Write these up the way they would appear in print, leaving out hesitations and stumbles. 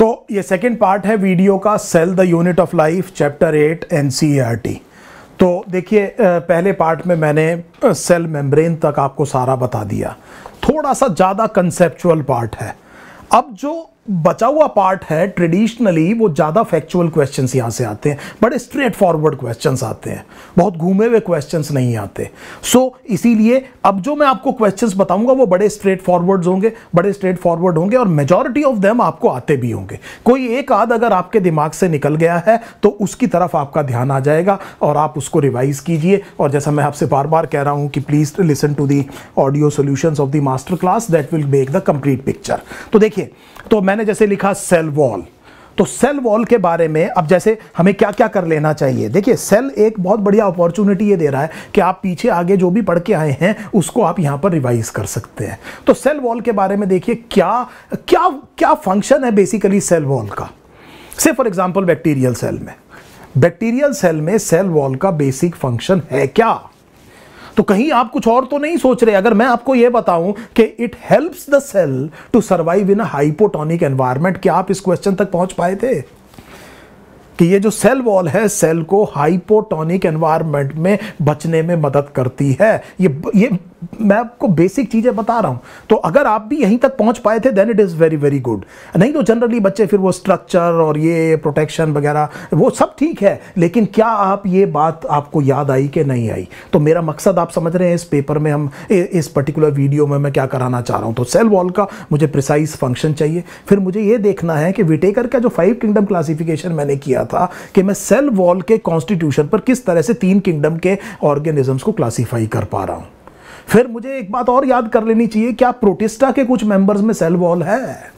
तो ये second part है वीडियो का, cell the unit of life, chapter 8 NCERT. तो देखिए पहले पार्ट में मैंने सेल मेम्ब्रेन तक आपको सारा बता दिया, थोड़ा सा ज़्यादा कंसेप्चुअल पार्ट है। अब जो बचा हुआ पार्ट है ट्रेडिशनली वो ज़्यादा फैक्चुअल क्वेश्चंस यहाँ से आते हैं, बड़े स्ट्रेट फॉरवर्ड क्वेश्चंस आते हैं, बहुत घूमे हुए क्वेश्चंस नहीं आते। सो इसीलिए अब जो मैं आपको क्वेश्चंस बताऊंगा वो बड़े स्ट्रेट फॉरवर्ड होंगे और मेजॉरिटी ऑफ देम आपको आते भी होंगे। कोई एक आध अगर आपके दिमाग से निकल गया है तो उसकी तरफ आपका ध्यान आ जाएगा और आप उसको रिवाइज कीजिए। और जैसा मैं आपसे बार बार कह रहा हूँ कि please listen to the audio solutions of the master class, that will make the complete picture. तो देखिए, तो मैंने जैसे लिखा सेल वॉल, तो सेल वॉल के बारे में अब जैसे हमें क्या क्या कर लेना चाहिए। देखिए सेल एक बहुत बढ़िया अपॉर्चुनिटी ये दे रहा है कि आप पीछे आगे जो भी पढ़ के आए हैं उसको आप यहां पर रिवाइज कर सकते हैं। तो सेल वॉल के बारे में देखिए क्या क्या क्या फंक्शन है बेसिकली सेल वॉल का। से फॉर एग्जांपल बैक्टीरियल सेल में सेल वॉल का बेसिक फंक्शन है क्या। तो कहीं आप कुछ और तो नहीं सोच रहे। अगर मैं आपको यह बताऊं कि it helps the cell to survive in a hypotonic environment, क्या आप इस क्वेश्चन तक पहुंच पाए थे कि ये जो सेल वॉल है सेल को हाइपोटोनिक एनवायरनमेंट में बचने में मदद करती है। ये मैं आपको बेसिक चीजें बता रहा हूं। तो अगर आप भी यहीं तक पहुंच पाए थे then it is very very good. नहीं तो जनरली बच्चे फिर वो स्ट्रक्चर और ये प्रोटेक्शन वगैरह वो सब ठीक है, लेकिन क्या आप ये बात आपको याद आई कि नहीं आई। तो मेरा मकसद आप समझ रहे हैं इस पेपर में, हम इस पर्टिकुलर वीडियो में मैं क्या कराना चाह रहा हूं। तो सेल वॉल का मुझे प्रिसाइज फंक्शन चाहिए। फिर मुझे ये देखना है कि विटेकर का जो 5 किंगडम क्लासिफिकेशन मैंने किया था कि मैं सेल वॉल के कॉन्स्टिट्यूशन पर किस तरह से 3 किंगडम के ऑर्गेनिजम्स को क्लासीफाई कर पा रहा हूं। फिर मुझे एक बात और याद कर लेनी चाहिए, क्या प्रोटिस्टा के कुछ मेंबर्स में सेल वॉल है।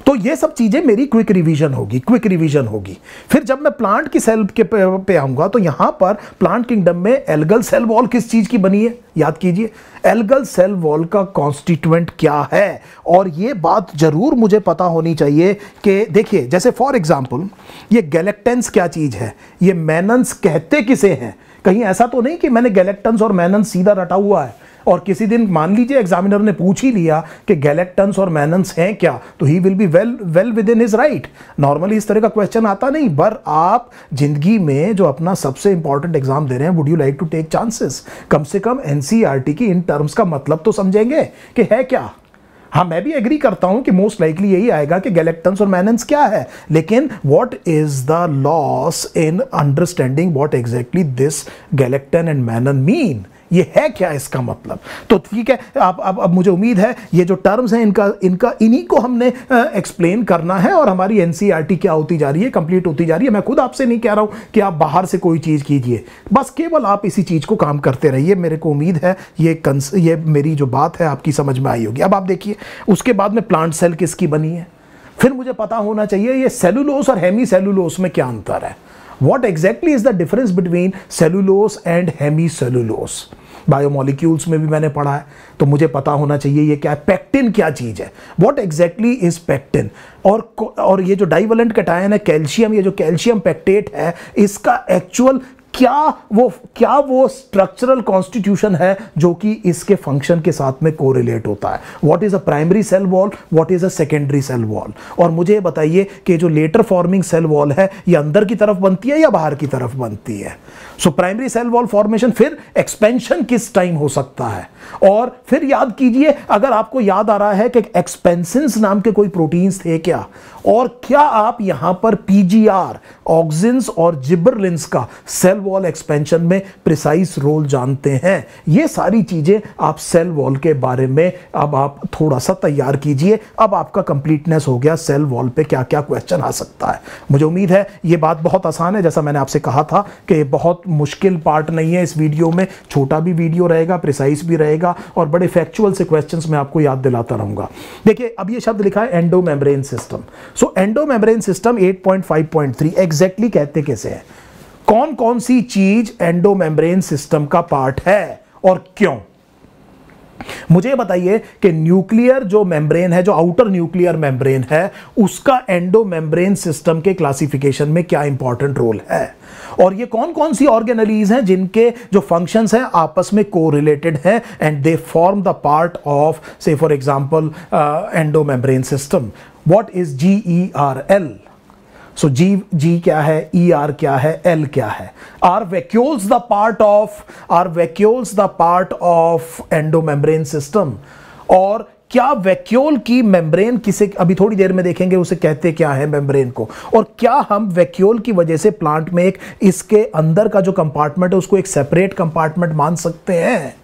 तो ये सब चीजें मेरी क्विक रिवीजन होगी। फिर जब मैं प्लांट की सेल के पे आऊंगा तो यहां पर प्लांट किंगडम में एल्गल सेल वॉल किस चीज की बनी है, याद कीजिए। एल्गल सेल वॉल का कॉन्स्टिट्यूएंट क्या है, और ये बात जरूर मुझे पता होनी चाहिए कि देखिए जैसे फॉर एग्जांपल ये गैलेक्टेंस क्या चीज है, ये मैनन्स कहते किसे हैं। कहीं ऐसा तो नहीं कि मैंने गैलेक्टन्स और मैनन्स सीधा रटा हुआ है और किसी दिन मान लीजिए एग्जामिनर ने पूछ ही लिया कि गैलेक्टन्स और मैनन्स हैं क्या, तो he will be well with in his right. Normally इस तरह का क्वेश्चन आता नहीं, पर आप जिंदगी में जो अपना सबसे इंपॉर्टेंट एग्जाम दे रहे हैं, would you like to take chances. कम से कम एनसीईआरटी की इन टर्म्स का मतलब तो समझेंगे कि है क्या। हाँ मैं भी एग्री करता हूं कि मोस्ट लाइकली यही आएगा कि गैलेक्टन्स और मैनन्स क्या है, लेकिन what is the loss in understanding what exactly this galactan and mannan mean, ये है क्या इसका मतलब। तो ठीक है, अब मुझे उम्मीद है ये जो टर्म्स हैं इनका इन्हीं को हमने एक्सप्लेन करना है और हमारी एनसीईआरटी क्या होती जा रही है, कंप्लीट होती जा रही है। मैं खुद आपसे नहीं कह रहा हूं कि आप बाहर से कोई चीज़ कीजिए, बस केवल आप इसी चीज़ को काम करते रहिए। मेरे को उम्मीद है ये मेरी जो बात है आपकी समझ में आई होगी। अब आप देखिए उसके बाद में प्लांट सेल किसकी बनी है। फिर मुझे पता होना चाहिए ये सेलुलोस और हेमी सेलुलोस में क्या अंतर है। What exactly is the difference between cellulose and hemicellulose? Biomolecules में भी मैंने पढ़ा है, तो मुझे पता होना चाहिए ये क्या है, पेक्टिन क्या चीज है, व्हाट एग्जैक्टली इज पेक्टिन। और ये जो डाइवेलेंट कैटायन है कैल्शियम, ये जो कैल्शियम पेक्टेट है, इसका एक्चुअल क्या वो स्ट्रक्चरल कॉन्स्टिट्यूशन है जो कि इसके फंक्शन के साथ में कोरिलेट होता है। What is a primary cell wall, what is a secondary cell wall. और मुझे बताइए कि जो लेटर फॉर्मिंग सेल वॉल है ये अंदर की तरफ बनती है या बाहर की तरफ बनती है। So primary cell wall formation, फिर एक्सपेंशन किस टाइम हो सकता है। और फिर याद कीजिए, अगर आपको याद आ रहा है कि एक्सपेंसिन्स नाम के कोई प्रोटीन्स थे क्या, और क्या आप यहां पर पीजीआर, ऑक्सिन्स और जिबरलिन्स का सेल वॉल एक्सपेंशन में प्रिसाइज रोल जानते हैं। ये सारी चीजें आप सेल वॉल के बारे में अब आप थोड़ा सा तैयार कीजिए। अब आपका कंप्लीटनेस हो गया सेल वॉल पे क्या क्या क्वेश्चन आ सकता है। मुझे उम्मीद है ये बात बहुत आसान है, जैसा मैंने आपसे कहा था कि बहुत मुश्किल पार्ट नहीं है इस वीडियो में। छोटा भी वीडियो रहेगा, प्रिसाइज भी रहेगा और बड़े फैक्चुअल से क्वेश्चंस मैं आपको याद दिलाता रहूंगा। देखिए अब ये शब्द लिखा है एंडोमेम्ब्रेन सिस्टम। सो एंडोमेम्ब्रेन सिस्टम 8.5.3 एग्जैक्टली कहते कैसे हैं, कौन कौन सी चीज एंडोमेम्ब्रेन सिस्टम का पार्ट है और क्यों। मुझे बताइए कि न्यूक्लियर जो मेम्ब्रेन है, जो आउटर न्यूक्लियर मेम्ब्रेन है, उसका एंडो मेम्ब्रेन सिस्टम के क्लासिफिकेशन में क्या इंपॉर्टेंट रोल है, और ये कौन कौन सी ऑर्गेनेलीज हैं जिनके जो फंक्शंस हैं आपस में कोरिलेटेड हैं and they form the part of से for example endomembrane system. What is GERL? So G क्या है, ER क्या है, L क्या है? Are vacuoles the part of endomembrane system? और क्या वैक्यूल की मेम्ब्रेन किसे, अभी थोड़ी देर में देखेंगे उसे कहते क्या है मेम्ब्रेन को, और क्या हम वैक्यूल की वजह से प्लांट में एक इसके अंदर का जो कंपार्टमेंट है उसको एक सेपरेट कंपार्टमेंट मान सकते हैं?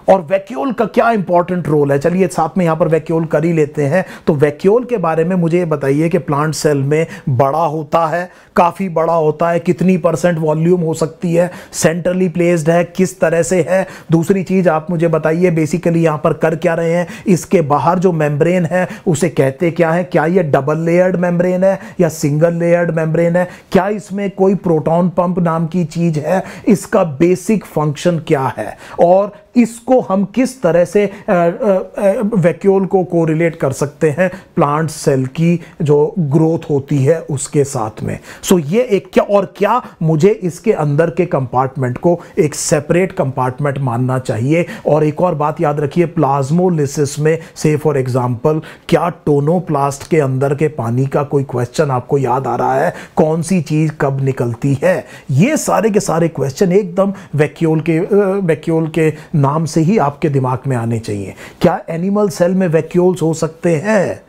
और वैक्यूल का क्या इंपॉर्टेंट रोल है? चलिए साथ में यहां पर वैक्यूल कर ही लेते हैं। तो वैक्यूल के बारे में मुझे बताइए कि प्लांट सेल में बड़ा होता है, काफी बड़ा होता है, कितनी % वॉल्यूम हो सकती है, सेंट्रली प्लेस्ड है, किस तरह से है? दूसरी चीज आप मुझे बताइए बेसिकली यहां पर कर क्या रहे हैं, इसके बाहर जो मेम्ब्रेन है उसे कहते क्या है? क्या ये डबल लेयर्ड मेम्ब्रेन है या सिंगल लेयर्ड मेम्ब्रेन है? क्या इसमें कोई प्रोटॉन पंप नाम की चीज है? इसका बेसिक फंक्शन क्या है, और इसको हम किस तरह से वैक्यूल को कोरिलेट कर सकते हैं प्लांट सेल की जो ग्रोथ होती है उसके साथ में? सो ये एक क्या, और क्या मुझे इसके अंदर के कंपार्टमेंट को एक सेपरेट कंपार्टमेंट मानना चाहिए? और एक और बात याद रखिए, प्लाज्मोलिसिस में से फॉर एग्जांपल क्या टोनोप्लास्ट के अंदर के पानी का कोई क्वेश्चन आपको याद आ रहा है? कौन सी चीज कब निकलती है? ये सारे के सारे क्वेश्चन एकदम वैक्यूल के नाम से ही आपके दिमाग में आने चाहिए। क्या एनिमल सेल में वैक्यूल्स हो सकते हैं?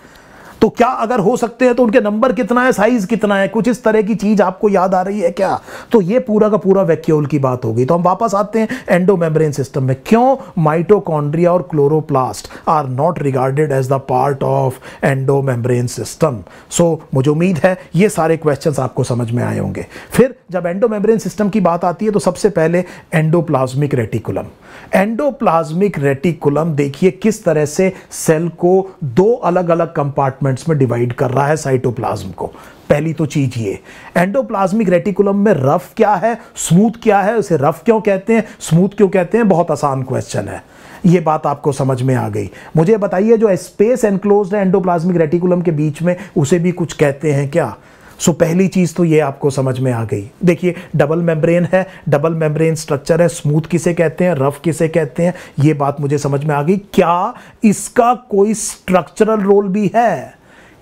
तो क्या अगर हो सकते हैं तो उनके नंबर कितना है, साइज कितना है, कुछ इस तरह की चीज आपको याद आ रही है क्या? तो ये पूरा का पूरा वैक्यूल की बात होगी। तो हम वापस आते हैं एंडो मेम्ब्रेन सिस्टम में। क्यों माइटोकॉन्ड्रिया और chloroplast are not regarded as the part of endomembrane system? So मुझे उम्मीद है ये सारे क्वेश्चंस आपको समझ में आए होंगे। फिर जब एंडो मेम्ब्रेन सिस्टम की बात आती है तो सबसे पहले एंडोप्लाज्मिक रेटिकुलम। एंडोप्लाज्मिक रेटिकुलम देखिए किस तरह से सेल को दो अलग अलग कंपार्टमेंट्स में डिवाइड कर रहा है साइटोप्लाज्म को। पहली तो चीज ये, एंडोप्लाज्मिक रेटिकुलम में रफ क्या है, स्मूथ क्या है? उसे रफ क्यों कहते हैं, स्मूथ क्यों कहते हैं? बहुत आसान क्वेश्चन है, ये बात आपको समझ में आ गई। मुझे बताइए जो स्पेस एनक्लोज्ड है एंडोप्लाज्मिक रेटिकुलम के बीच में उसे भी कुछ कहते हैं क्या? सो पहली चीज तो ये आपको समझ में आ गई। देखिए डबल मेम्ब्रेन है, डबल मेम्ब्रेन स्ट्रक्चर है, स्मूथ किसे कहते हैं, रफ किसे कहते हैं, ये बात मुझे समझ में आ गई। क्या इसका कोई स्ट्रक्चरल रोल भी है?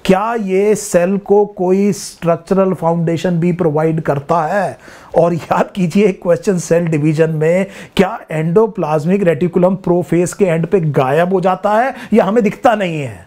क्या ये सेल को कोई स्ट्रक्चरल फाउंडेशन भी प्रोवाइड करता है? और याद कीजिए क्वेश्चन सेल डिवीजन में, क्या एंडोप्लाज्मिक रेटिकुलम प्रोफेज के एंड पे गायब हो जाता है या हमें दिखता नहीं है?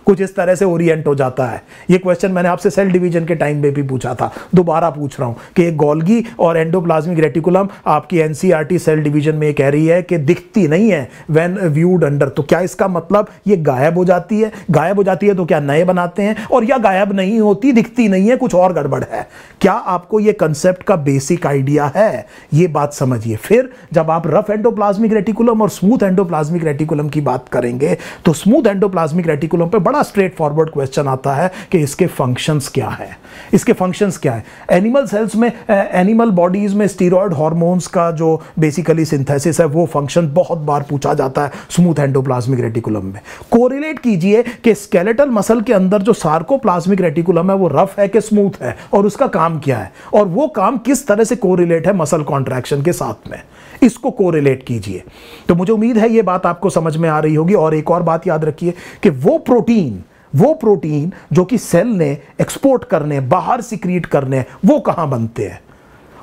कुछ इस तरह से ओरिएंट हो जाता है। ये क्वेश्चन मैंने आपसे सेल डिवीजन के टाइम में भी पूछा था, दोबारा पूछ रहा हूं कि गोल्गी और एंडोप्लाज्मिक रेटिकुलम आपकी एनसीईआरटी सेल डिवीजन में कह रही है कि दिखती नहीं है व्हेन व्यूड अंडर। तो क्या इसका मतलब ये गायब हो जाती है? गायब हो जाती है तो क्या नए बनाते हैं? और या गायब नहीं होती, दिखती नहीं है, कुछ और गड़बड़ है? क्या आपको ये कंसेप्ट का बेसिक आइडिया है? ये बात समझिए। फिर जब आप रफ एंडोप्लाज्मिक रेटिकुलम और स्मूथ एंडोप्लाज्मिक रेटिकुलम की बात करेंगे तो स्मूथ एंडोप्लाज्मिक रेटिकुलम पे बड़ा स्ट्रेट फॉरवर्ड क्वेश्चन आता है कि इसके फंक्शंस क्या है। इसके फंक्शंस क्या है? एनिमल सेल्स में, एनिमल बॉडीज में स्टीरॉयड हार्मोन्स का जो बेसिकली सिंथेसिस है वो फंक्शन बहुत बार पूछा जाता है स्मूथ एंडोप्लाज्मिक रेटिकुलम में। कोरिलेट कीजिए कि स्केलेटल मसल के अंदर जो सार्कोप्लाज्मिक रेटिकुलम है वो रफ है कि स्मूथ है, और उसका काम क्या है, और वो काम किस तरह से कोरिलेट है मसल कॉन्ट्रैक्शन के साथ में, इसको कोरिलेट कीजिए। तो मुझे उम्मीद है ये बात आपको समझ में आ रही होगी। और एक और बात याद रखिए कि वो प्रोटीन जो कि सेल ने एक्सपोर्ट करने, बाहर सिक्रीट करने, वो कहां बनते हैं,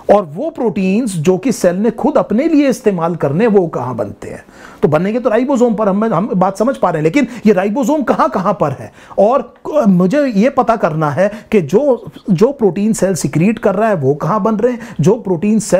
और वो प्रोटीन्स जो कि सेल ने खुद अपने लिए इस्तेमाल करने, वो कहां बनते हैं? तो बनेंगे तो राइबोसोम पर, हम बात समझ पा रहे हैं, लेकिन ये राइबोसोम कहां पर है? और मुझे ये पता करना है कि जो प्रोटीन सेल सिक्रीट कर रहा है वो कहां बन रहे हैं, जो प्रोटीन्स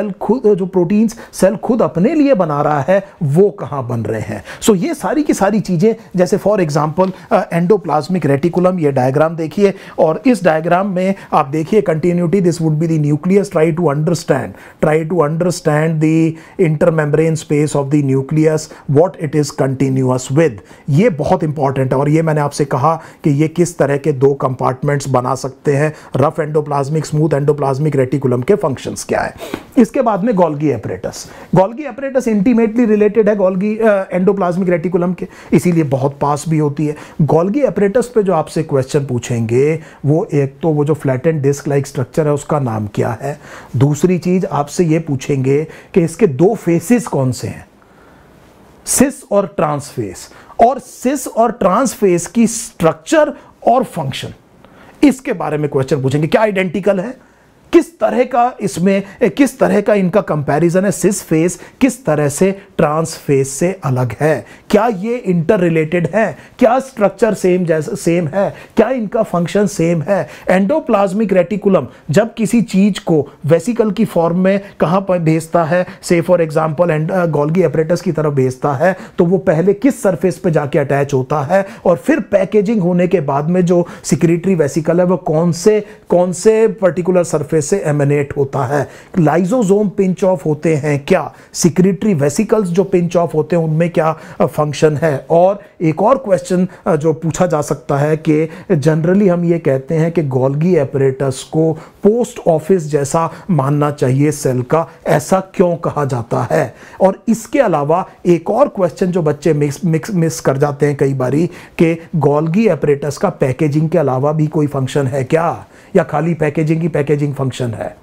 सेल खुद अपने लिए बना रहा है वो कहां बन रहे हैं। सो ये सारी की सारी चीजें, जैसे फॉर एग्जांपल एंडोप्लाज्मिक रेटिकुलम, ये डायग्राम देखिए, और इस डायग्राम में आप देखिए continuity, this would be the nucleus, try to understand understand the intermembrane space of the nucleus, what it is continuous with। ये बहुत इंपॉर्टेंट है और ये मैंने आपसे कहा कि ये किस तरह के दो कंपार्टमेंट्स बना सकते हैं, rough endoplasmic, smooth endoplasmic reticulum के फंक्शंस क्या है। इसके बाद में Golgi apparatus. Golgi apparatus intimately related है गोल्गी एंडोप्लाज्मिक रेटिकुलम के, इसीलिए बहुत पास भी होती है। गोल्गी एपरेटस पे जो आपसे क्वेश्चन पूछेंगे वो एक तो वो जो फ्लैटेंड डिस्क लाइक स्ट्रक्चर है उसका नाम क्या है, दूसरी चीज आपसे ये पूछेंगे कि इसके दो फेसेस कौन से हैं, सिस और ट्रांसफेस, और सिस और ट्रांसफेस की स्ट्रक्चर और फंक्शन, इसके बारे में क्वेश्चन पूछेंगे। क्या आइडेंटिकल है, किस तरह का इसमें किस तरह का इनका कंपैरिजन है, सिस फेस किस तरह से ट्रांस फेस से अलग है, क्या ये इंटर रिलेटेड है, क्या स्ट्रक्चर सेम है, क्या इनका फंक्शन सेम है। एंडोप्लाज्मिक रेटिकुलम जब किसी चीज को वेसिकल की फॉर्म में कहां पर भेजता है, से फॉर एग्जांपल गोल्गी एपरेटस की तरफ भेजता है, तो वो पहले किस सरफेस पे जाके अटैच होता है और फिर पैकेजिंग होने के बाद में जो सिक्रीटरी वेसिकल है वो कौन से पर्टिकुलर सरफेस से एमिनेट होता है। लाइसोसोम पिंच ऑफ होते हैं क्या, सिक्रीटरी वेसिकल्स जो पिंच ऑफ होते हैं उनमें क्या फंक्शन है। और एक और क्वेश्चन जो पूछा जा सकता है कि जनरली हम ये कहते हैं कि गोल्गी एपरेटस को पोस्ट ऑफिस जैसा मानना चाहिए सेल का, ऐसा क्यों कहा जाता है। और इसके अलावा एक और क्वेश्चन जो बच्चे मिस कर जाते हैं कई बारी कि गोल्गी एपरेटस का पैकेजिंग के अलावा भी कोई फंक्शन है क्या, या खाली पैकेजिंग ही पैकेजिंग फंक्शन है।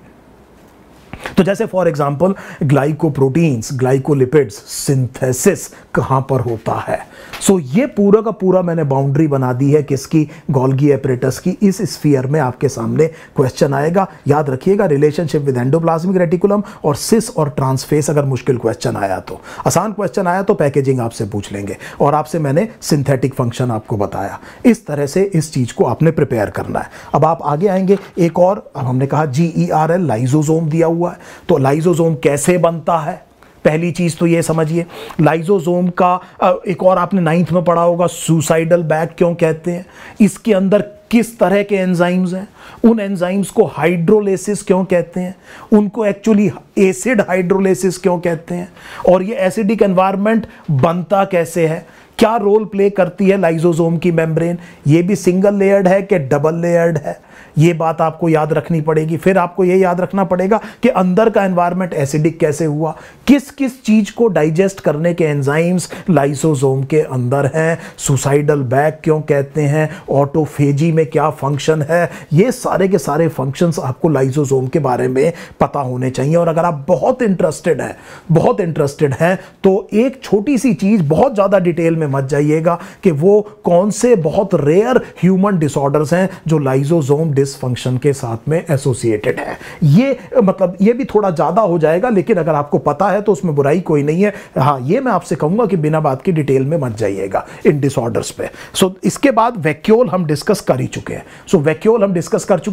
तो जैसे for example glycoproteins, glycolipids synthesis कहां पर होता है। सो ये पूरा का पूरा मैंने बाउंड्री बना दी है किसकी, गोल्गी एपरेटस की। इस स्फीयर में आपके सामने क्वेश्चन आएगा, याद रखिएगा रिलेशनशिप विद एंडोप्लाज्मिक रेटिकुलम और सिस और ट्रांसफेस। अगर मुश्किल क्वेश्चन आया तो, आसान क्वेश्चन आया तो पैकेजिंग आपसे पूछ लेंगे, और आपसे मैंने सिंथेटिक फंक्शन आपको बताया। इस तरह से इस चीज को आपने प्रिपेयर करना है। अब आप आगे आएंगे, एक और हमने कहा GERL लाइसोसोम दिया हुआ है, तो लाइसोसोम कैसे बनता है, पहली चीज तो ये समझिए। लाइसोसोम का एक और आपने 9th में पढ़ा होगा, सुसाइडल बैग क्यों कहते हैं, इसके अंदर किस तरह के एंजाइम्स हैं, उन एंजाइम्स को हाइड्रोलेसिस क्यों कहते हैं, उनको एक्चुअली एसिड हाइड्रोलेसिस क्यों कहते हैं, और ये एसिडिक एनवायरनमेंट बनता कैसे है, क्या रोल प्ले करती है लाइसोसोम की मेम्ब्रेन, ये भी सिंगल लेयर्ड है कि डबल लेयर्ड है, ये बात आपको याद रखनी पड़ेगी। फिर आपको ये याद रखना पड़ेगा कि अंदर का एनवायरनमेंट एसिडिक कैसे हुआ, किस किस चीज को डाइजेस्ट करने के एंजाइम्स लाइसोसोम के अंदर हैं, सुसाइडल बैग क्यों कहते हैं, ऑटोफेजी में क्या फंक्शन है, ये सारे के सारे फंक्शंस आपको लाइसोसोम के बारे में पता होने चाहिए। और अगर आप बहुत इंटरेस्टेड हैं तो एक छोटी सी चीज, बहुत ज्यादा डिटेल में मत जाइएगा, कि वो कौन से बहुत रेयर ह्यूमन डिसऑर्डर्स हैं जो लाइसोसोम डिसफंक्शन के साथ में एसोसिएटेड है। ये मतलब ये भी थोड़ा ज्यादा हो जाएगा, लेकिन अगर आपको पता है तो उसमें बुराई कोई नहीं है। हाँ, ये मैं आपसे कहूंगा कि बिना बात की डिटेल में मत जाइएगा इन डिसऑर्डर्स पे। सो इसके बाद वैक्यूल हम डिस्कस कर ही चुके हैं।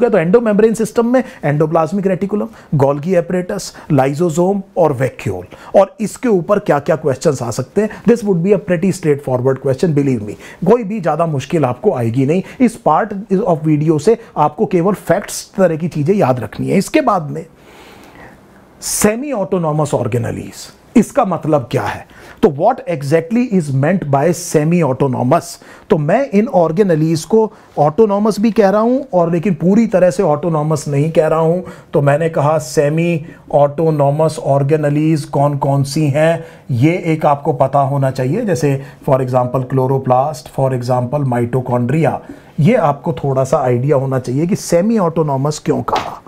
तो एंडोमेम्ब्रेन सिस्टम में endoplasmic reticulum, Golgi apparatus, lysosome और वैक्यूल, और इसके ऊपर क्या क्या क्वेश्चंस आ सकते हैं। This would be a pretty straight forward question, believe me, कोई भी ज्यादा मुश्किल आपको आएगी नहीं। इस पार्ट ऑफ वीडियो से आपको केवल फैक्ट्स तरह की चीजें याद रखनी है। इसके बाद में सेमी ऑटोनॉमस ऑर्गेनेलीज, इसका मतलब क्या है, तो what exactly is meant by semi autonomous. तो मैं इन ऑर्गेनेलीज को ऑटोनॉमस भी कह रहा हूं और लेकिन पूरी तरह से ऑटोनॉमस नहीं कह रहा हूं। तो मैंने कहा सेमी ऑटोनॉमस ऑर्गेनेलीज कौन कौन सी हैं, ये एक आपको पता होना चाहिए। जैसे for example chloroplast, for example mitochondria, ये आपको थोड़ा सा आइडिया होना चाहिए कि सेमी ऑटोनॉमस क्यों कहा।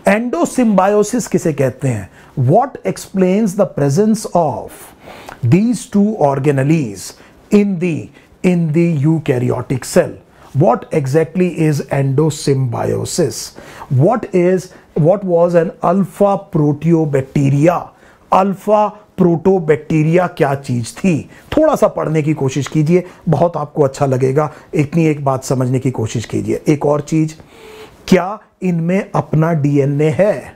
एंडोसिम्बायोसिस किसे कहते हैं, what explains the presence of these two organelles in the eukaryotic cell. What exactly is endosymbiosis? What was an alpha proteobacteria? Alpha proteobacteria क्या चीज थी, थोड़ा सा पढ़ने की कोशिश कीजिए, बहुत आपको अच्छा लगेगा। इतनी एक बात समझने की कोशिश कीजिए। एक और चीज, क्या इनमें अपना डीएनए है,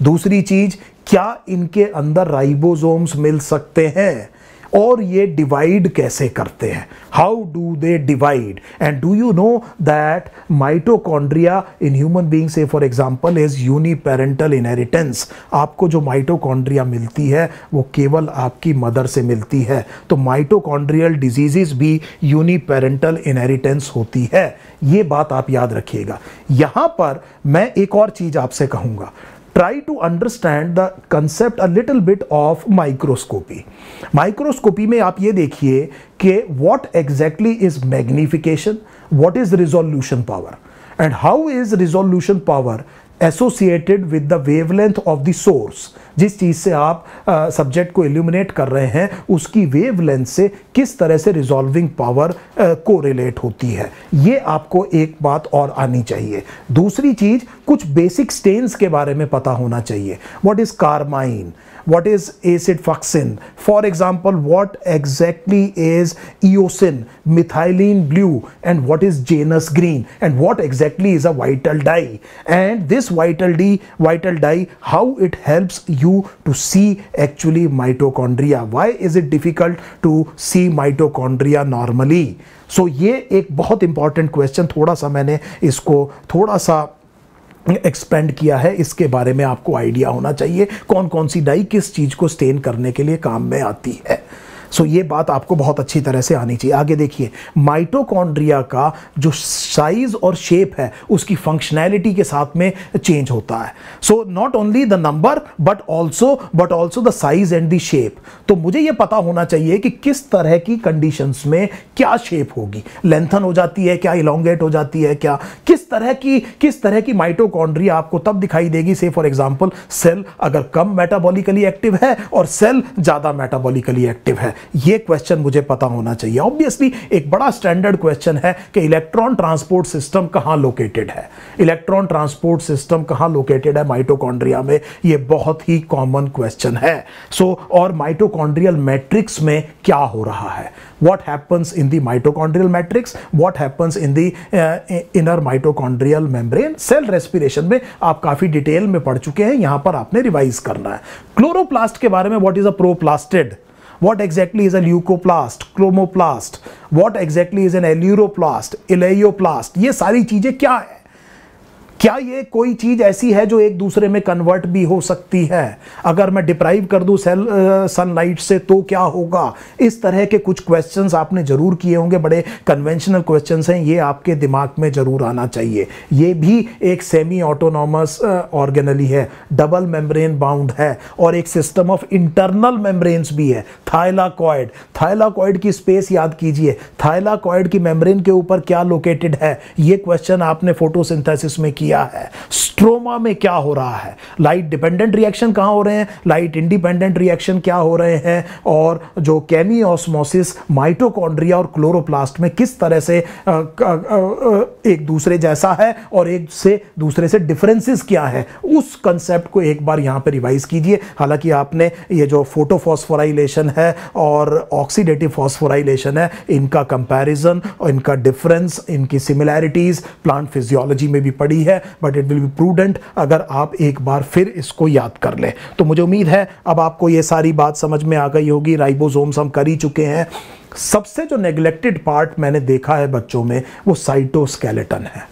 दूसरी चीज क्या इनके अंदर राइबोसोम्स मिल सकते हैं, और ये डिवाइड कैसे करते हैं, how do they divide, and do you know that mitochondria in human being से for example is uniparental inheritance. आपको जो माइटोकॉन्ड्रिया मिलती है वो केवल आपकी मदर से मिलती है, तो माइटोकॉन्ड्रियल डिजीजेस भी यूनिपेरेंटल इनहेरिटेंस होती है। ये बात आप याद रखिएगा। यहां पर मैं एक और चीज आपसे कहूंगा, try to understand the concept a little bit of microscopy. Microscopy में आप ये देखिए कि what exactly is magnification, what is resolution power, and how is resolution power associated with the wavelength of the source। जिस चीज से आप subject को इल्यूमिनेट कर रहे हैं उसकी वेवलेंथ से किस तरह से रिजॉल्विंग पावर कोरिलेट होती है, ये आपको एक बात और आनी चाहिए। दूसरी चीज, कुछ बेसिक स्टेन्स के बारे में पता होना चाहिए। What is carmine, what is acid fuchsin, for example what exactly is eosin, methylene blue, and what is Janus green, and what exactly is a vital dye, and this vital dye how it helps you to see actually mitochondria, why is it difficult to see mitochondria normally। so ये एक बहुत important question, थोड़ा सा मैंने इसको थोड़ा सा expand किया है, इसके बारे में आपको आइडिया होना चाहिए कौन कौन सी डाई किस चीज को स्टेन करने के लिए काम में आती है। सो ये बात आपको बहुत अच्छी तरह से आनी चाहिए। आगे देखिए, माइटोकॉन्ड्रिया का जो साइज और शेप है उसकी फंक्शनैलिटी के साथ में चेंज होता है। So not only the number but also the size and the shape. तो मुझे ये पता होना चाहिए कि किस तरह की कंडीशंस में क्या शेप होगी, लेंथन हो जाती है क्या, इलोंगेट हो जाती है क्या, किस तरह की माइटोकॉन्ड्रिया आपको तब दिखाई देगी। से फॉर एग्जांपल सेल अगर कम मेटाबॉलिकली एक्टिव है और सेल ज्यादा मेटाबॉलिकली एक्टिव है, ये क्वेश्चन मुझे पता होना चाहिए। ऑब्वियसली एक बड़ा स्टैंडर्ड क्वेश्चन है कि इलेक्ट्रॉन ट्रांसपोर्ट सिस्टम कहां लोकेटेड है, इलेक्ट्रॉन ट्रांसपोर्ट सिस्टम कहां लोकेटेड है माइटोकॉन्ड्रिया में, ये बहुत ही कॉमन क्वेश्चन है। और माइटोकॉन्ड्रियल मैट्रिक्स में क्या हो रहा है, what happens in the mitochondrial matrix, what happens in the inner mitochondrial membrane। Cell respiration में आप काफी डिटेल में पढ़ चुके हैं, यहां पर आपने रिवाइज करना है। क्लोरोप्लास्ट के बारे में, what is a proplastid, what exactly is a leucoplast, chromoplast, what exactly is an aleuroplast, ileoplast, ये सारी चीजें क्या है, क्या ये कोई चीज ऐसी है जो एक दूसरे में कन्वर्ट भी हो सकती है, अगर मैं डिप्राइव कर दूं सेल सनलाइट से तो क्या होगा। इस तरह के कुछ क्वेश्चंस आपने जरूर किए होंगे, बड़े कन्वेंशनल क्वेश्चंस हैं, ये आपके दिमाग में जरूर आना चाहिए। ये भी एक सेमी ऑटोनॉमस ऑर्गेनली है, डबल मेम्ब्रेन बाउंड है और एक सिस्टम ऑफ इंटरनल मेम्ब्रेन्स भी है। थाइलाकॉइड, थाइलाकॉइड की स्पेस याद कीजिए, थाइलाकॉइड की मेम्ब्रेन के ऊपर क्या लोकेटेड है, ये क्वेश्चन आपने फोटोसिंथेसिस में किया है। स्ट्रोमा में क्या हो रहा है, लाइट डिपेंडेंट रिएक्शन कहां हो रहे हैं, लाइट इंडिपेंडेंट रिएक्शन क्या हो रहे हैं, और जो केमियोस्मोसिस माइटोकॉन्ड्रिया और क्लोरोप्लास्ट में किस तरह से एक दूसरे जैसा है और एक से दूसरे से डिफरेंसेस क्या है, उस कंसेप्ट को एक बार यहां पे रिवाइज कीजिए। हालांकि आपने ये जो फोटोफॉस्फोराइलेशन है और ऑक्सीडेटिव फॉस्फोराइलेशन है, इनका कंपैरिजन और इनका डिफरेंस, इनकी सिमिलैरिटीज प्लांट फिजियोलॉजी में भी पढ़ी है, but it will be prudent अगर आप एक बार फिर इसको याद कर लें। तो मुझे उम्मीद है अब आपको ये सारी बात समझ में आ गई होगी। राइबोसोम्स हम कर ही चुके हैं। सबसे जो नेग्लेक्टेड पार्ट मैंने देखा है बच्चों में वो साइटोस्केलेटन है।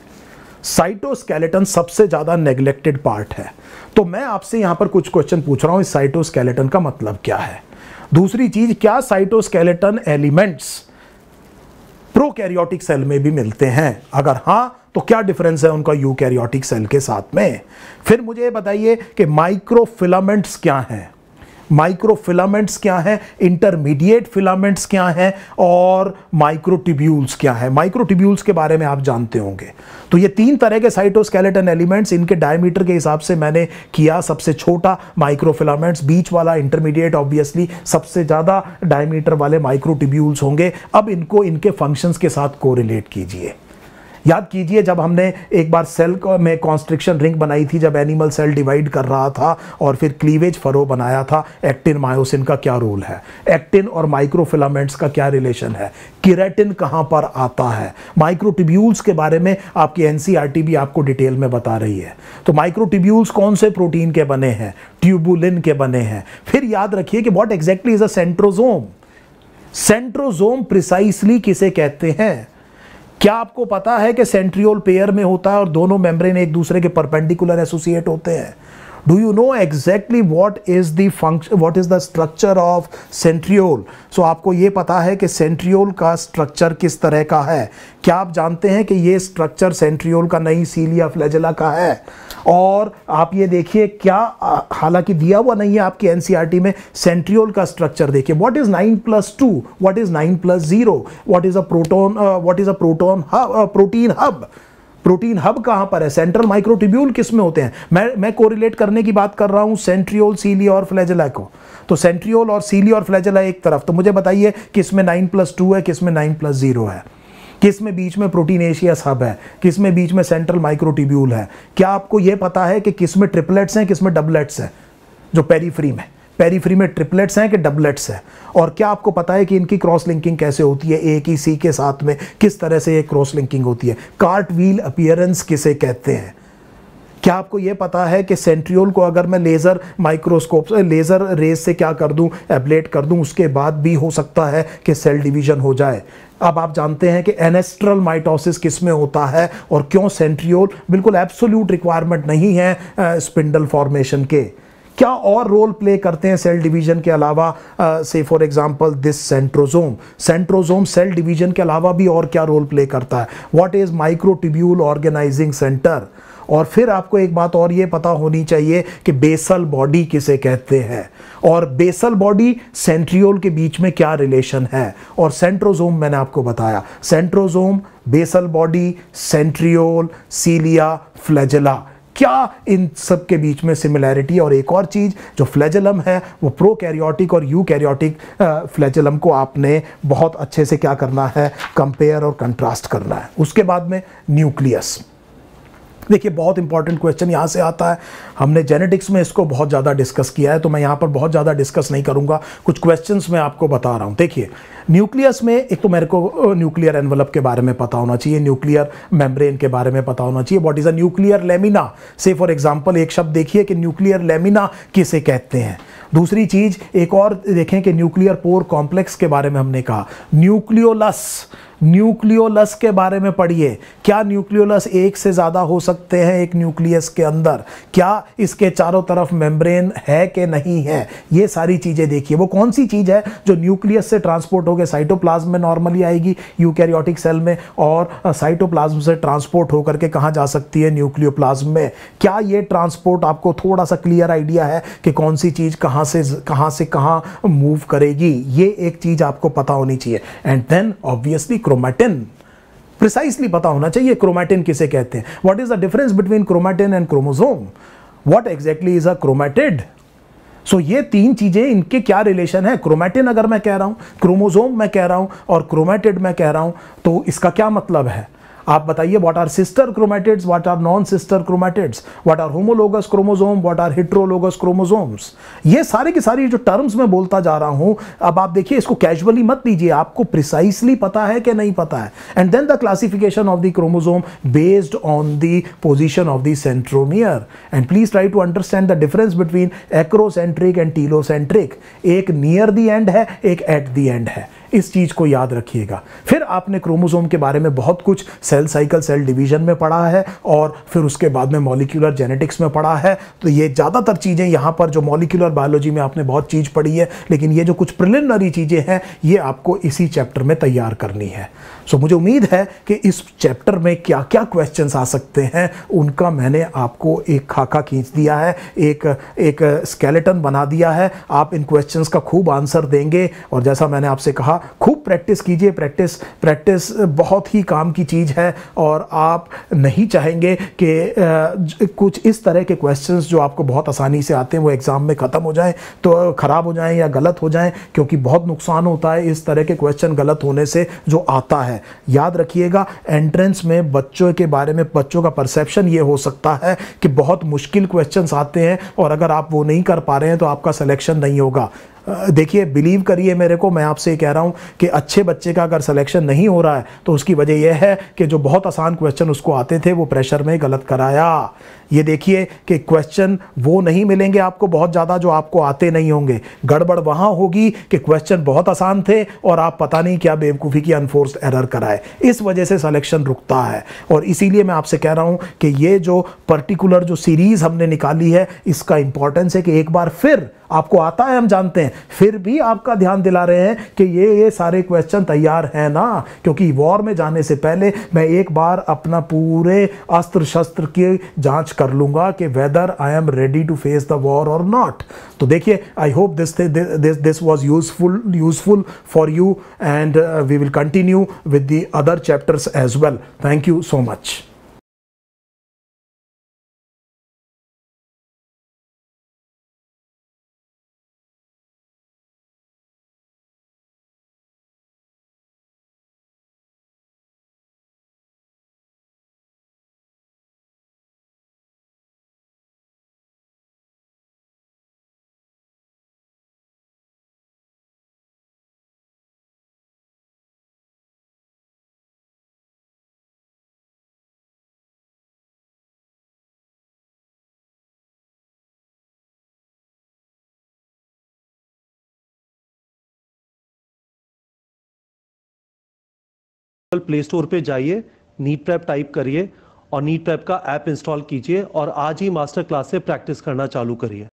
साइटोस्केलेटन सबसे ज्यादा नेग्लेक्टेड पार्ट है। तो मैं आपसे यहां पर कुछ क्वेश्चन पूछ रहा हूं, इस साइटोस्केलेटन का मतलब क्या है। दूसरी चीज, क्या साइटोस्केलेटन एलिमेंट्स प्रोकैरियोटिक सेल में भी मिलते हैं, अगर हां तो क्या डिफरेंस है उनका यूकैरियोटिक सेल के साथ में। फिर मुझे बताइए कि माइक्रोफिलामेंट्स क्या हैं, माइक्रोफिलामेंट्स क्या हैं, इंटरमीडिएट फिलामेंट्स क्या हैं और माइक्रोट्यूब्यूल्स क्या हैं। माइक्रोट्यूब्यूल्स के बारे में आप जानते होंगे। तो ये तीन तरह के साइटोस्केलेटन एलिमेंट्स, इनके डायमीटर के हिसाब से मैंने किया। सबसे छोटा माइक्रोफिलामेंट्स, बीच वाला इंटरमीडिएट, ऑब्वियसली सबसे ज्यादा डायमीटर वाले माइक्रोट्यूब्यूल्स होंगे। अब इनको इनके फंक्शंस के साथ कोरिलेट कीजिए। याद कीजिए जब हमने एक बार सेल में कॉन्स्ट्रिक्शन रिंग बनाई थी, जब एनिमल सेल डिवाइड कर रहा था और फिर क्लीवेज फरो बनाया था, एक्टिन मायोसिन का क्या रोल है, एक्टिन और माइक्रोफिलामेंट्स का क्या रिलेशन है, केराटिन कहां पर आता है, माइक्रोट्यूब्यूल्स के बारे में आपकी एनसीईआरटी भी आपको डिटेल में बता रही है। तो माइक्रोट्यूब्यूल्स कौन से प्रोटीन के बने हैं, ट्यूबुलिन के बने हैं। फिर याद रखिए कि what exactly is a centrosome. Centrosome precisely किसे कहते हैं? क्या आपको पता है कि सेंट्रियोल पेयर में होता है और दोनों मेम्ब्रेन एक दूसरे के परपेंडिकुलर एसोसिएट होते हैं? Do you know exactly what is the function, what is the structure of centriole? So आपको ये पता है कि सेंट्रियोल का स्ट्रक्चर किस तरह का है? क्या आप जानते हैं कि ये स्ट्रक्चर सेंट्रियोल का नहीं सिलिया फ्लैजेला का है? और आप ये देखिए क्या, हालांकि दिया हुआ नहीं है आपकी एनसीईआरटी में, सेंट्रियोल का स्ट्रक्चर देखिए. What is 9+2? What is 9+0? What is a proton, what is a proton protein hub? Protein hub कहां पर है? सेंट्रल माइक्रोट्यूब्यूल किस में होते हैं? मैं कोरिलेट करने की बात कर रहा हूं सेंट्रियोल, सीलिया और फ्लैजेला को. तो सेंट्रियोल और सीलिया और फ्लैजेला एक तरफ. तो मुझे बताइए किस में 9+2 है, किस में 9+0 है, किस में बीच में प्रोटीनेशियस हब है, किस में बीच में सेंट्रल माइक्रोट्यूब्यूल है? क्या आपको यह पता है कि किस में ट्रिपलेट्स हैं, किस में डबलेट्स हैं? जो पेरीफ्री में ट्रिपलेट्स हैं कि डबलेट्स हैं? और क्या आपको पता है कि इनकी क्रॉस लिंकिंग कैसे होती है? एक ही सी के साथ में किस तरह से ये क्रॉस लिंकिंग होती है? कार्ट व्हील अपीयरेंस किसे कहते हैं? क्या आपको यह पता है कि सेंट्रियोल को अगर मैं लेजर माइक्रोस्कोप से, लेजर रेज से क्या कर दूं, एब्लेट कर दूं, उसके बाद भी हो सकता है कि सेल डिवीजन हो जाए? अब आप जानते हैं कि एनेस्ट्रल माइटोसिस किस में होता है और क्यों सेंट्रियोल बिल्कुल एब्सोल्यूट रिक्वायरमेंट नहीं है स्पिंडल फॉर्मेशन के? क्या और रोल प्ले करते हैं सेल डिवीजन के अलावा? Say for example this centrosome cell division के अलावा भी और क्या रोल प्ले करता है? What is microtubule organising centre? और फिर आपको एक बात और ये पता होनी चाहिए कि बेसल बॉडी किसे कहते हैं, और बेसल बॉडी सेंट्रियोल के बीच में क्या रिलेशन है? और सेंट्रोजोम मैंने आपको बताया, centrosome, basal body, centriole, cilia, flagella, क्या इन सब के बीच में सिमिलैरिटी? और एक और चीज, जो फ्लैजेलम है वो प्रोकैरियोटिक और यूकैरियोटिक फ्लैजेलम को आपने बहुत अच्छे से क्या करना है, कंपेयर और कंट्रास्ट करना है. उसके बाद में न्यूक्लियस. देखिए बहुत इंपॉर्टेंट क्वेश्चन यहाँ से आता है. हमने जेनेटिक्स में इसको बहुत ज़्यादा डिस्कस किया है, तो मैं यहाँ पर बहुत ज़्यादा डिस्कस नहीं करूँगा. कुछ क्वेश्चंस मैं आपको बता रहा हूँ. देखिए न्यूक्लियस में एक तो मेरे को न्यूक्लियर एनवलप के बारे में पता होना चाहिए, न्यूक्लियर मेम्ब्रेन के बारे में पता होना चाहिए. What is a nuclear lamina? से फॉर एग्जांपल एक शब्द देखिए कि न्यूक्लियर लेमिना किसे कहते हैं. दूसरी चीज एक और देखें कि न्यूक्लियर पोर कॉम्प्लेक्स के बारे में हमने कहा. न्यूक्लियोलस के बारे में पढ़िए. क्या न्यूक्लियोलस एक से ज़्यादा हो सकते हैं एक न्यूक्लियस के अंदर? क्या इसके चारों तरफ मेम्ब्रेन है कि नहीं है? ये सारी चीज़ें देखिए. वो कौन सी चीज़ है जो न्यूक्लियस से ट्रांसपोर्ट होकर साइटोप्लाज्म में नॉर्मली आएगी यूकैरियोटिक सेल में, और साइटोप्लाज्म से ट्रांसपोर्ट होकर के कहाँ जा सकती है, न्यूक्लियोप्लाज्म में? क्या ये ट्रांसपोर्ट आपको थोड़ा सा क्लियर आइडिया है कि कौन सी चीज़ कहाँ से कहाँ मूव करेगी? ये एक चीज़ आपको पता होनी चाहिए. And then obviously chromatin precisely पता होना चाहिए. क्रोमैटिन किसे कहते हैं? What is the difference between chromatin and chromosome? What exactly is a chromatid? So ये तीन चीजें, इनके क्या रिलेशन है? क्रोमैटिन अगर मैं कह रहा हूं, क्रोमोसोम मैं कह रहा हूं और क्रोमैटिड मैं कह रहा हूं, तो इसका क्या मतलब है? आप बताइए. What are sister chromatids, what are non sister chromatids, what are homologous chromosome, what are heterologous chromosomes? ये सारे की सारी जो टर्म्स मैं बोलता जा रहा हूं, अब आप देखिए इसको कैजुअली मत लीजिए, आपको प्रिसाइसली पता है कि नहीं पता है. And then the classification of the chromosome based on the position of the centromere. And please try to understand the difference between acrocentric and telocentric. एक नियर द एंड है, एक एट द एंड है. इस चीज को याद रखिएगा. फिर आपने क्रोमोसोम के बारे में बहुत कुछ सेल साइकिल, सेल डिवीजन में पढ़ा है, और फिर उसके बाद में मॉलिक्यूलर जेनेटिक्स में पढ़ा है. तो ये ज़्यादातर चीज़ें यहाँ पर जो मॉलिक्यूलर बायोलॉजी में आपने बहुत चीज़ पढ़ी है, लेकिन ये जो कुछ प्रिलिमिनरी चीज़ें हैं ये आपको इसी चैप्टर में तैयार करनी है. सो मुझे उम्मीद है कि इस चैप्टर में क्या क्या क्वेश्चंस आ सकते हैं उनका मैंने आपको एक खाका खींच दिया है, एक स्केलेटन बना दिया है. आप इन क्वेश्चंस का खूब आंसर देंगे, और जैसा मैंने आपसे कहा खूब प्रैक्टिस कीजिए. प्रैक्टिस बहुत ही काम की चीज़ है, और आप नहीं चाहेंगे कि कुछ इस तरह के क्वेश्चंस जो आपको बहुत आसानी से आते हैं वो एग्ज़ाम में ख़त्म हो जाएं, तो ख़राब हो जाएं या गलत हो जाएं, क्योंकि बहुत नुकसान होता है इस तरह के क्वेश्चन गलत होने से जो आता है. याद रखिएगा, एंट्रेंस में बच्चों के बारे में, बच्चों का परसेप्शन ये हो सकता है कि बहुत मुश्किल क्वेश्चंस आते हैं, और अगर आप वो नहीं कर पा रहे हैं तो आपका सिलेक्शन नहीं होगा. देखिए, बिलीव करिए मेरे को, मैं आपसे कह रहा हूं कि अच्छे बच्चे का अगर सिलेक्शन नहीं हो रहा है तो उसकी वजह यह है कि जो बहुत आसान क्वेश्चन उसको आते थे वो प्रेशर में गलत कराया. ये देखिए कि क्वेश्चन वो नहीं मिलेंगे आपको बहुत ज़्यादा जो आपको आते नहीं होंगे। गड़बड़ वहाँ होगी कि क्वेश्चन बहुत आसान थे और आप पता नहीं क्या बेवकूफ़ी की अनफोर्स्ड एरर कराए, इस वजह से सिलेक्शन रुकता है। और इसीलिए मैं आपसे कह रहा हूँ कि ये जो पर्टिकुलर जो सीरीज़ हमने निकाली है, इसका इंपॉर्टेंस है कि एक बार फिर आपको आता है, हम जानते हैं, फिर भी आपका ध्यान दिला रहे हैं कि ये सारे क्वेश्चन तैयार हैं ना, क्योंकि वॉर में जाने से पहले मैं एक बार अपना पूरे अस्त्र शस्त्र की जांच कर लूंगा कि whether I am ready to face the war और नॉट। तो देखिए, I hope this was useful for you and we will continue with the other chapters as well. Thank you so much. Play store पे जाइए, NEET prep type करिए और NEET prep का app install कीजिए और आज ही मास्टर क्लास से प्रैक्टिस करना चालू करिए।